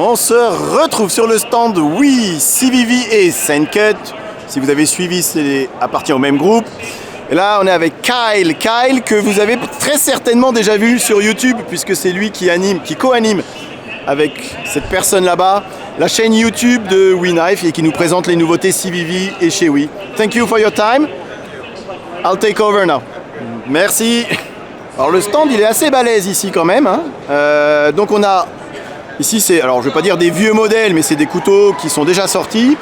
On se retrouve sur le stand Oui, CVV et Sencut. Si vous avez suivi, c'est appartient au même groupe. Et là, on est avec Kyle. Kyle, que vous avez très certainement déjà vu sur YouTube, puisque c'est lui qui co-anime avec cette personne là-bas, la chaîne YouTube de WeKnife et qui nous présente les nouveautés CVV et chez Oui. Thank you for your time. I'll take over now. Merci. Alors le stand, il est assez balèze ici quand même. Donc on a ici, alors je vais pas dire des vieux modèles, mais c'est des couteaux qui sont déjà sortis.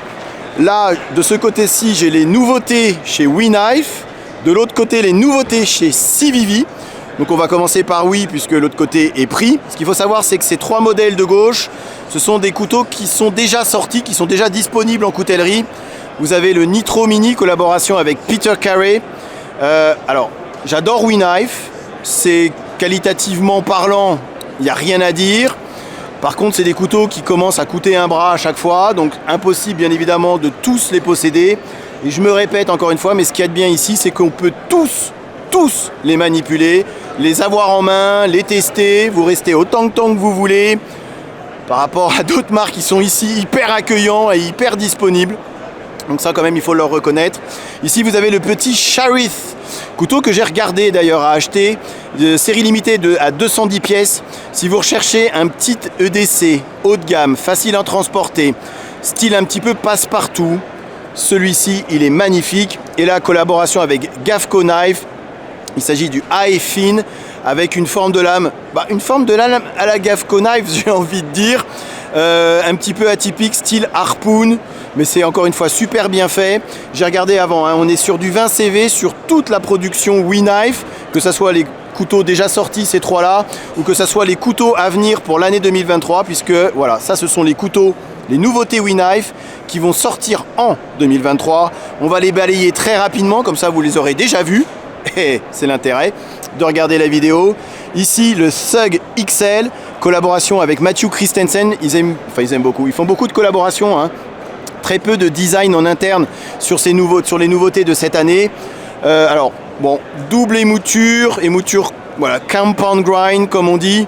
Là, de ce côté-ci, j'ai les nouveautés chez WeKnife. De l'autre côté, les nouveautés chez CVV. Donc on va commencer par Oui, puisque l'autre côté est pris. Ce qu'il faut savoir, c'est que ces trois modèles de gauche, ce sont des couteaux qui sont déjà sortis, qui sont déjà disponibles en coutellerie. Vous avez le Nitro Mini, collaboration avec Peter Carey. Alors, j'adore WeKnife. C'est qualitativement parlant, il n'y a rien à dire. Par contre, c'est des couteaux qui commencent à coûter un bras à chaque fois, donc impossible bien évidemment de tous les posséder. Et je me répète encore une fois, mais ce qu'il y a de bien ici, c'est qu'on peut tous les manipuler, les avoir en main, les tester, vous restez autant de temps que vous voulez. Par rapport à d'autres marques qui sont ici hyper accueillants et hyper disponibles. Donc ça quand même, il faut leur reconnaître. Ici, vous avez le petit Sharif, couteau que j'ai regardé d'ailleurs à acheter, de série limitée à 210 pièces. Si vous recherchez un petit EDC haut de gamme, facile à transporter, style un petit peu passe-partout, celui-ci, il est magnifique. Et la collaboration avec Gafco Knife, il s'agit du High Fin avec une forme de lame, à la Gafco Knife, j'ai envie de dire, un petit peu atypique, style harpoon, mais c'est encore une fois super bien fait. J'ai regardé avant, on est sur du 20 CV sur toute la production WeKnife, que ce soit les couteaux déjà sortis, ces trois-là, ou que ce soit les couteaux à venir pour l'année 2023, puisque voilà, ça ce sont les couteaux, les nouveautés WeKnife qui vont sortir en 2023. On va les balayer très rapidement, comme ça vous les aurez déjà vus. Et c'est l'intérêt de regarder la vidéo. Ici, le Sug XL, collaboration avec Matthew Christensen. Ils aiment beaucoup. Ils font beaucoup de collaborations. Très peu de design en interne sur les nouveautés de cette année. Alors, bon, double émouture, voilà, compound grind, comme on dit.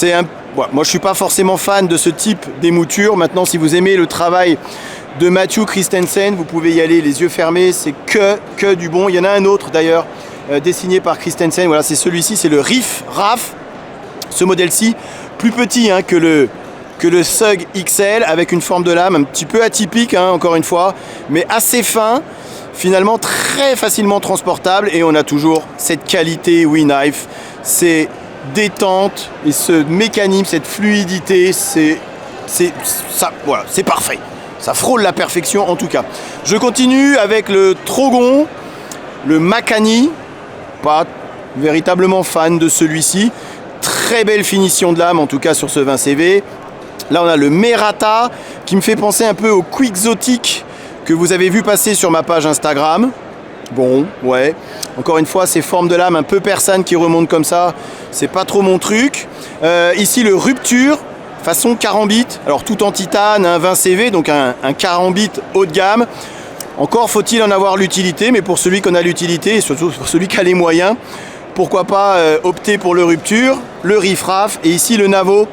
Moi, je ne suis pas forcément fan de ce type d'émouture. Maintenant, si vous aimez le travail de Matthew Christensen, vous pouvez y aller les yeux fermés. C'est que du bon. Il y en a un autre d'ailleurs, dessiné par Christensen. Voilà, c'est celui-ci, c'est le RAF. Ce modèle-ci, plus petit que le Sug XL, avec une forme de lame un petit peu atypique, encore une fois, mais assez fin, finalement très facilement transportable. Et on a toujours cette qualité WeKnife, c'est détente et ce mécanisme, cette fluidité, c'est parfait. Ça frôle la perfection en tout cas. Je continue avec le Trogon, le Makani. Pas véritablement fan de celui-ci. Très belle finition de lame en tout cas sur ce 20 CV. Là on a le Merata qui me fait penser un peu au Quixotic que vous avez vu passer sur ma page Instagram. Bon, ouais. Encore une fois, ces formes de lame un peu persanes qui remontent comme ça, c'est pas trop mon truc. Ici le Rupture. Façon carambit, alors tout en titane, un 20 CV, donc un carambit haut de gamme. Encore faut-il en avoir l'utilité, mais pour celui qu'on a l'utilité, et surtout pour celui qui a les moyens, pourquoi pas opter pour le Rupture, le Riffraff, et ici le Navo,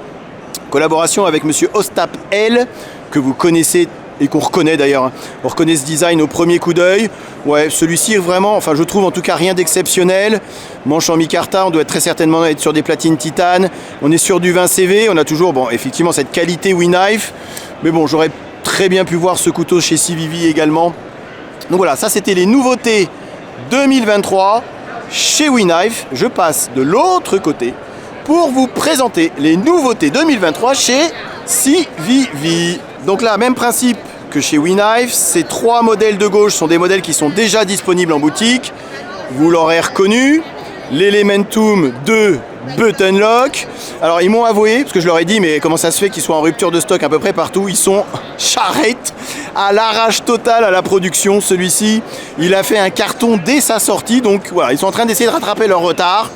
collaboration avec monsieur Ostap L, que vous connaissez et qu'on reconnaît d'ailleurs. On reconnaît ce design au premier coup d'œil. Ouais, celui-ci vraiment, enfin je trouve en tout cas rien d'exceptionnel. Manche en micarta, on doit très certainement être sur des platines titane. On est sur du 20 CV, on a toujours, bon, effectivement cette qualité WeKnife. Mais bon, j'aurais très bien pu voir ce couteau chez CVV également. Donc voilà, ça c'était les nouveautés 2023 chez WeKnife. Je passe de l'autre côté pour vous présenter les nouveautés 2023 chez CVV. Donc là, même principe que chez WeKnife, ces trois modèles de gauche sont des modèles qui sont déjà disponibles en boutique. Vous l'aurez reconnu, l'Elementum 2 Button Lock. Alors ils m'ont avoué, parce que je leur ai dit, mais comment ça se fait qu'ils soient en rupture de stock à peu près partout? Ils sont charrettes à l'arrache totale à la production. Celui-ci, il a fait un carton dès sa sortie, donc voilà, ils sont en train d'essayer de rattraper leur retard.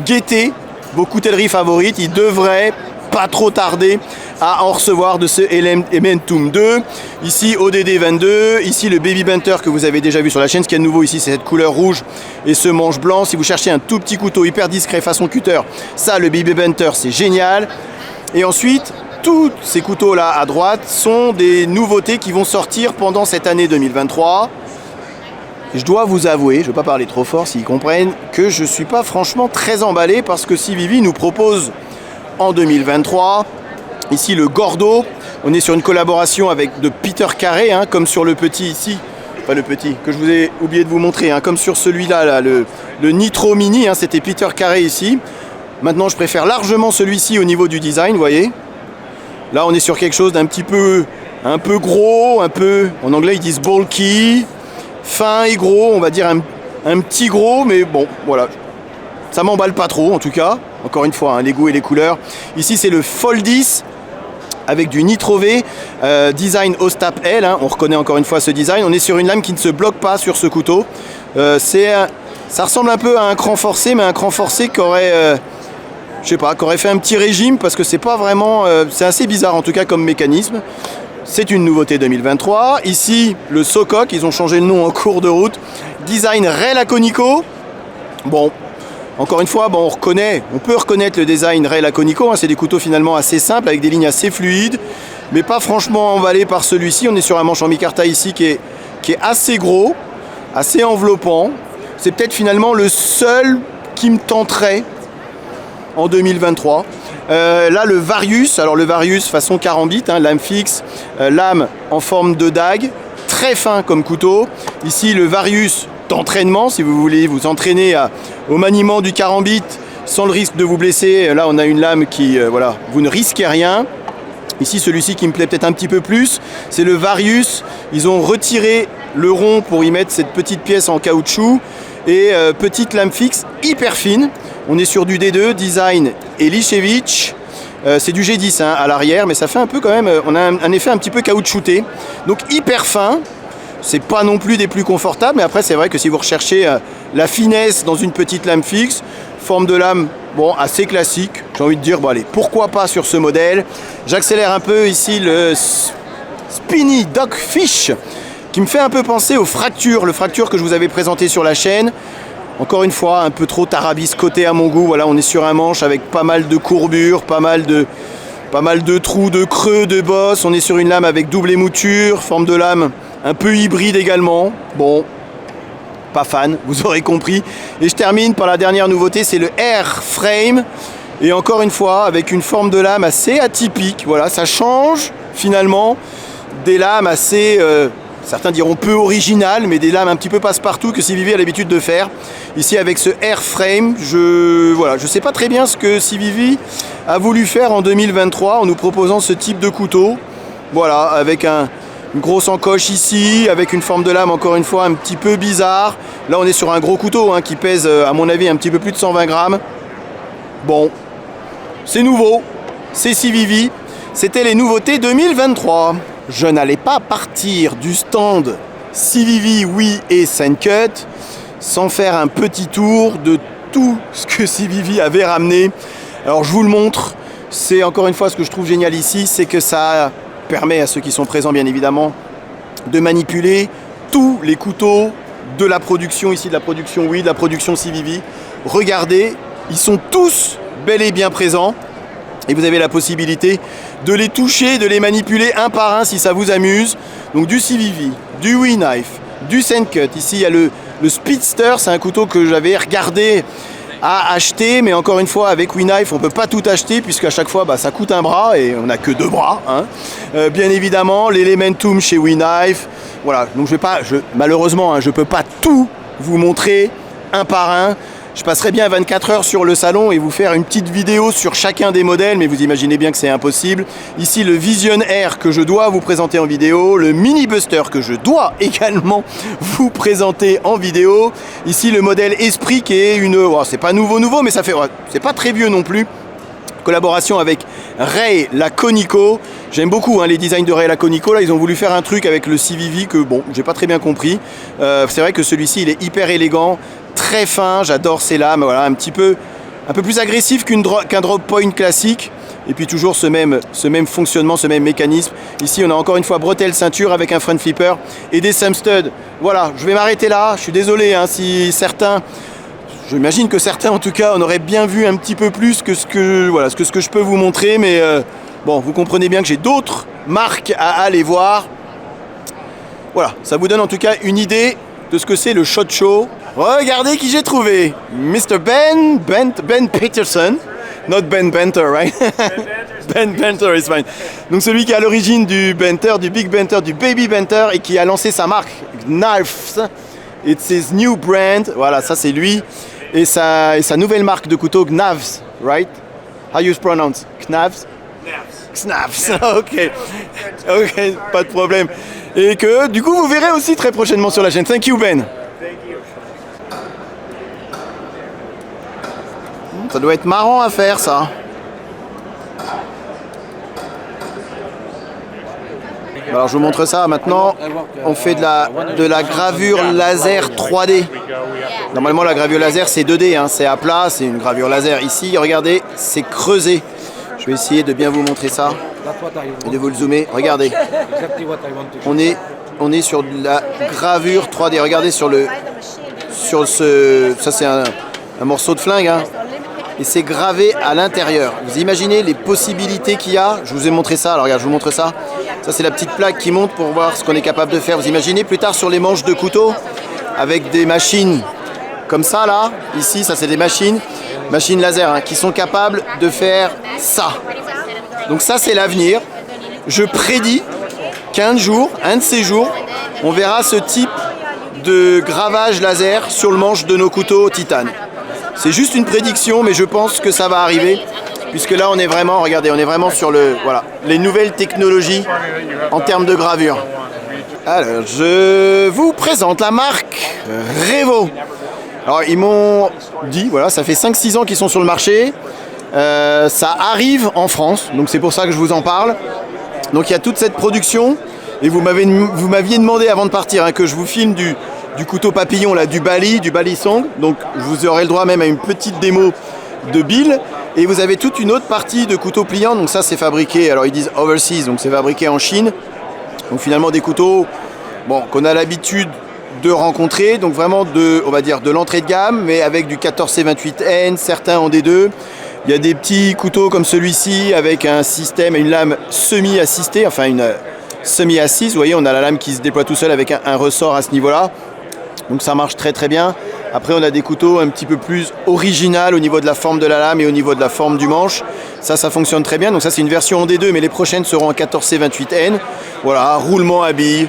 Guettez vos coutelleries favorites, ils devraient pas trop tarder à en recevoir de ce Elementum 2. Ici ODD 22, ici le Baby Bunter que vous avez déjà vu sur la chaîne. Ce qui est nouveau ici, c'est cette couleur rouge et ce manche blanc. Si vous cherchez un tout petit couteau hyper discret façon cutter, ça le Baby Bunter c'est génial. Et ensuite, tous ces couteaux-là à droite sont des nouveautés qui vont sortir pendant cette année 2023. Je dois vous avouer, je ne vais pas parler trop fort s'ils comprennent, que je ne suis pas franchement très emballé parce que CVV nous propose en 2023, ici le Gordo. On est sur une collaboration avec de Peter Carré, hein, comme sur le petit ici. Pas le petit, que je vous ai oublié de vous montrer, hein, comme sur celui-là, là, le Nitro Mini, hein, c'était Peter Carré ici. Maintenant, je préfère largement celui-ci au niveau du design, vous voyez. Là, on est sur quelque chose d'un petit peu, un peu gros, un peu, en anglais, ils disent bulky, fin et gros, on va dire un petit gros, mais bon, voilà. Ça m'emballe pas trop, en tout cas. Encore une fois, hein, les goûts et les couleurs. Ici, c'est le Foldis avec du Nitro V, design Ostap L, hein, on reconnaît encore une fois ce design. On est sur une lame qui ne se bloque pas sur ce couteau. Ça ressemble un peu à un cran forcé, mais un cran forcé qui aurait, je sais pas, qui aurait fait un petit régime parce que c'est pas vraiment, c'est assez bizarre en tout cas comme mécanisme. C'est une nouveauté 2023. Ici, le Sokok, ils ont changé le nom en cours de route. Design Ray Laconico. Bon. Encore une fois, bon, on peut reconnaître le design Ray Laconico, hein, c'est des couteaux finalement assez simples, avec des lignes assez fluides, mais pas franchement emballés par celui-ci. On est sur un manche en micarta ici qui est assez gros, assez enveloppant. C'est peut-être finalement le seul qui me tenterait en 2023. Là, le Varius, alors le Varius façon carambite, hein, lame fixe, lame en forme de dague, très fin comme couteau. Ici, le Varius d'entraînement, si vous voulez vous entraîner au maniement du carambite sans le risque de vous blesser. Là, on a une lame qui, voilà, vous ne risquez rien. Ici, celui-ci qui me plaît peut-être un petit peu plus, c'est le Varius. Ils ont retiré le rond pour y mettre cette petite pièce en caoutchouc et petite lame fixe hyper fine. On est sur du D2, design Elišević. C'est du G10 hein, à l'arrière, mais ça fait un peu quand même, on a un effet un petit peu caoutchouté. Donc hyper fin. C'est pas non plus des plus confortables, mais après c'est vrai que si vous recherchez la finesse dans une petite lame fixe, forme de lame bon, assez classique, j'ai envie de dire, bon allez, pourquoi pas sur ce modèle. J'accélère un peu ici le Spinny Dogfish, qui me fait un peu penser au Fracture, le Fracture que je vous avais présenté sur la chaîne. Encore une fois, un peu trop tarabiscoté à mon goût. Voilà, on est sur un manche avec pas mal de courbures, pas mal de trous, de creux, de bosses. On est sur une lame avec double émouture, forme de lame un peu hybride également. Bon, pas fan, vous aurez compris. Et je termine par la dernière nouveauté, c'est le Air Frame. Et encore une fois, avec une forme de lame assez atypique. Voilà, ça change finalement des lames assez, certains diront peu originales, mais des lames un petit peu passe-partout que CVV a l'habitude de faire. Ici, avec ce Air Frame, je sais pas très bien ce que CVV a voulu faire en 2023 en nous proposant ce type de couteau. Voilà, avec une grosse encoche ici, avec une forme de lame encore une fois un petit peu bizarre. Là on est sur un gros couteau hein, qui pèse à mon avis un petit peu plus de 120 grammes. Bon, c'est nouveau, c'est CVV, c'était les nouveautés 2023. Je n'allais pas partir du stand CVV, oui et SendCut sans faire un petit tour de tout ce que CVV avait ramené. Alors je vous le montre, c'est encore une fois ce que je trouve génial ici, c'est que ça permet à ceux qui sont présents bien évidemment de manipuler tous les couteaux de la production ici, de la production oui, de la production CVV. Regardez, ils sont tous bel et bien présents et vous avez la possibilité de les toucher, de les manipuler un par un si ça vous amuse. Donc du CVV, du WeKnife, du SendCut. Ici il y a le Speedster, c'est un couteau que j'avais regardé à acheter, mais encore une fois avec WeKnife on ne peut pas tout acheter puisqu'à chaque fois ça coûte un bras et on n'a que deux bras hein. Bien évidemment l'Elementum chez WeKnife, voilà, donc malheureusement hein, je ne peux pas tout vous montrer un par un. Je passerai bien 24 heures sur le salon et vous faire une petite vidéo sur chacun des modèles, mais vous imaginez bien que c'est impossible. Ici le Vision Air que je dois vous présenter en vidéo, le Mini Buster que je dois également vous présenter en vidéo. Ici le modèle Esprit qui est c'est pas nouveau, mais c'est pas très vieux non plus. Collaboration avec Ray Laconico. J'aime beaucoup hein, les designs de Ray Laconico. Là, ils ont voulu faire un truc avec le CVV que bon, j'ai pas très bien compris. C'est vrai que celui-ci, il est hyper élégant, très fin. J'adore ces lames. Voilà, un peu plus agressif qu'un drop point classique. Et puis toujours ce même fonctionnement, ce même mécanisme. Ici, on a encore une fois bretelle ceinture avec un front flipper et des thumb studs. Voilà, je vais m'arrêter là. Je suis désolé hein, si certains j'imagine que certains en tout cas en auraient bien vu un petit peu plus que ce que, voilà, ce que je peux vous montrer, mais bon, vous comprenez bien que j'ai d'autres marques à aller voir. Voilà, ça vous donne en tout cas une idée de ce que c'est le SHOT Show. Regardez qui j'ai trouvé, Mr. Ben Peterson. Not Ben Benter, right? Ben Benter is fine. Donc celui qui est à l'origine du Benter, du Big Benter, du Baby Benter et qui a lancé sa marque Knives. It's his new brand. Voilà, ça c'est lui. Et sa nouvelle marque de couteau, Knives, right? How you pronounce? Knives? Knives, ok. Ok, pas de problème. Et que du coup vous verrez aussi très prochainement sur la chaîne. Thank you Ben. Ça doit être marrant à faire ça. Alors je vous montre ça maintenant. On fait de la gravure laser 3D. Normalement la gravure laser c'est 2D, hein, c'est à plat, c'est une gravure laser. Ici regardez, c'est creusé. Je vais essayer de bien vous montrer ça et de vous le zoomer. Regardez, on est sur de la gravure 3D. Regardez ça c'est un morceau de flingue, hein. Et c'est gravé à l'intérieur. Vous imaginez les possibilités qu'il y a? Je vous ai montré ça, alors regarde, je vous montre ça. Ça c'est la petite plaque qui monte pour voir ce qu'on est capable de faire. Vous imaginez plus tard sur les manches de couteau avec des machines comme ça là, ici ça c'est des machines laser, hein, qui sont capables de faire ça. Donc ça c'est l'avenir. Je prédis qu'un jour, un de ces jours, on verra ce type de gravage laser sur le manche de nos couteaux titane. C'est juste une prédiction, mais je pense que ça va arriver, puisque là on est vraiment, regardez, on est vraiment sur les nouvelles technologies en termes de gravure. Alors, je vous présente la marque Revo. Alors, ils m'ont dit, voilà, ça fait 5-6 ans qu'ils sont sur le marché. Ça arrive en France, donc c'est pour ça que je vous en parle. Donc, il y a toute cette production, et vous m'aviez demandé avant de partir, hein, que je vous filme du couteau papillon, là, du Bali Song. Donc vous aurez le droit même à une petite démo de Bill. Et vous avez toute une autre partie de couteaux pliants. Donc ça c'est fabriqué, alors ils disent overseas, donc c'est fabriqué en Chine. Donc finalement des couteaux qu'on a l'habitude de rencontrer. Donc vraiment on va dire de l'entrée de gamme, mais avec du 14C28N, certains en D2. Il y a des petits couteaux comme celui-ci avec un système, une lame semi-assistée, enfin une semi-assise. Vous voyez, on a la lame qui se déploie tout seul avec un ressort à ce niveau-là. Donc ça marche très très bien. Après on a des couteaux un petit peu plus original au niveau de la forme de la lame et au niveau de la forme du manche. Ça fonctionne très bien. Donc ça c'est une version en D2, mais les prochaines seront en 14C28N. Voilà, roulement à billes,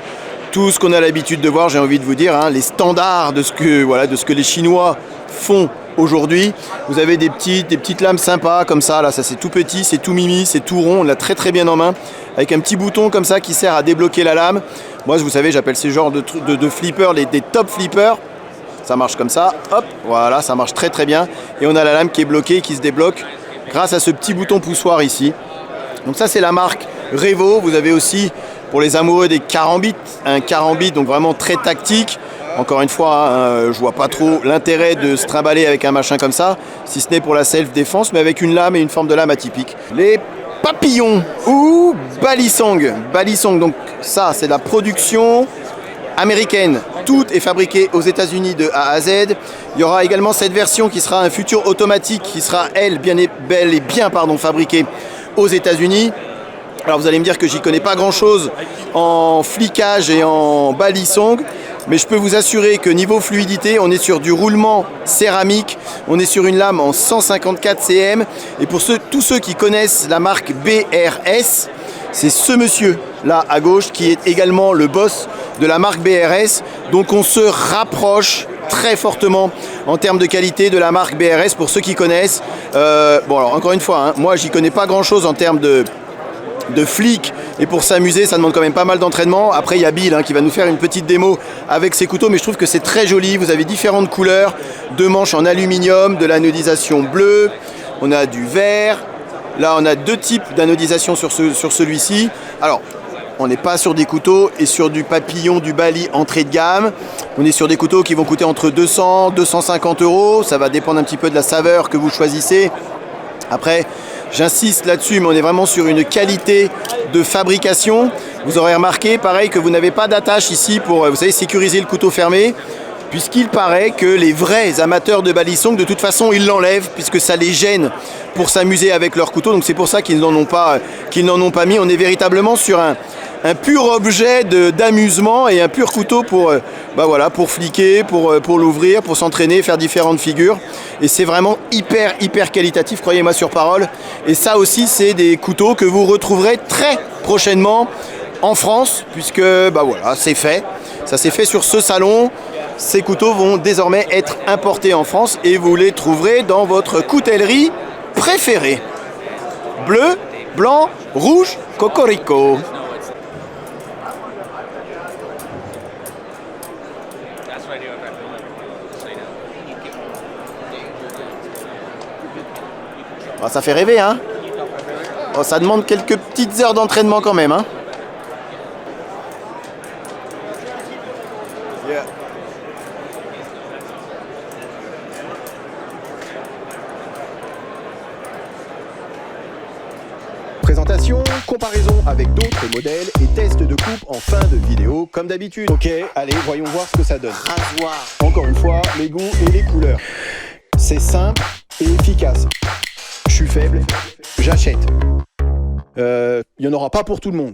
tout ce qu'on a l'habitude de voir, j'ai envie de vous dire, hein, les standards de ce que les Chinois font aujourd'hui. Vous avez des petites lames sympas comme ça, là ça c'est tout petit, c'est tout mimi, c'est tout rond, on l'a très très bien en main, avec un petit bouton comme ça qui sert à débloquer la lame. Moi vous savez, j'appelle ces genres de flippers des top flippers. Ça marche comme ça, hop, voilà, ça marche très très bien. Et on a la lame qui est bloquée, qui se débloque grâce à ce petit bouton poussoir ici. Donc ça c'est la marque Revo. Vous avez aussi, pour les amoureux des carambites, un carambit donc vraiment très tactique. Encore une fois, hein, je vois pas trop l'intérêt de se trimballer avec un machin comme ça, si ce n'est pour la self-défense, mais avec une lame et une forme de lame atypique. Les papillons ou Bali Song. Bali Song, donc ça c'est de la production américaine. Tout est fabriqué aux États-Unis de A à Z. Il y aura également cette version qui sera un futur automatique qui sera, elle, bel et bien fabriquée aux États-Unis. Alors vous allez me dire que j'y connais pas grand-chose en flicage et en balisong, mais je peux vous assurer que niveau fluidité, on est sur du roulement céramique, on est sur une lame en 154 cm. Et pour tous ceux qui connaissent la marque BRS, c'est ce monsieur là à gauche qui est également le boss de la marque BRS. Donc on se rapproche très fortement en termes de qualité de la marque BRS pour ceux qui connaissent. Bon alors encore une fois, hein, moi j'y connais pas grand chose en termes de flic, et pour s'amuser ça demande quand même pas mal d'entraînement. Après il y a Bill, hein, qui va nous faire une petite démo avec ses couteaux, mais je trouve que c'est très joli. Vous avez différentes couleurs, deux manches en aluminium, de l'anodisation bleue, on a du vert. Là on a deux types d'anodisation sur celui-ci. Alors on n'est pas sur des couteaux et sur du papillon, du Bali entrée de gamme. On est sur des couteaux qui vont coûter entre 200 et 250 €. Ça va dépendre un petit peu de la saveur que vous choisissez. Après, j'insiste là-dessus, mais on est vraiment sur une qualité de fabrication. Vous aurez remarqué, pareil, que vous n'avez pas d'attache ici pour, vous savez, sécuriser le couteau fermé, puisqu'il paraît que les vrais amateurs de balisong, de toute façon, ils l'enlèvent, puisque ça les gêne pour s'amuser avec leur couteau. Donc c'est pour ça qu'ils n'en ont pas mis. On est véritablement sur un pur objet d'amusement et un pur couteau pour fliquer, pour l'ouvrir, pour s'entraîner, faire différentes figures. Et c'est vraiment hyper qualitatif, croyez-moi sur parole. Et ça aussi, c'est des couteaux que vous retrouverez très prochainement en France, puisque c'est fait. Ça s'est fait sur ce salon. Ces couteaux vont désormais être importés en France et vous les trouverez dans votre coutellerie préférée. Bleu, blanc, rouge, cocorico. Oh, ça fait rêver, hein? Oh, ça demande quelques petites heures d'entraînement quand même, hein? Yeah. Présentation, comparaison avec d'autres modèles et test de coupe en fin de vidéo comme d'habitude. Ok, allez, voyons voir ce que ça donne. Rasoir. Encore une fois, les goûts et les couleurs. C'est simple et efficace. Je suis faible, j'achète. Il n'y en aura pas pour tout le monde.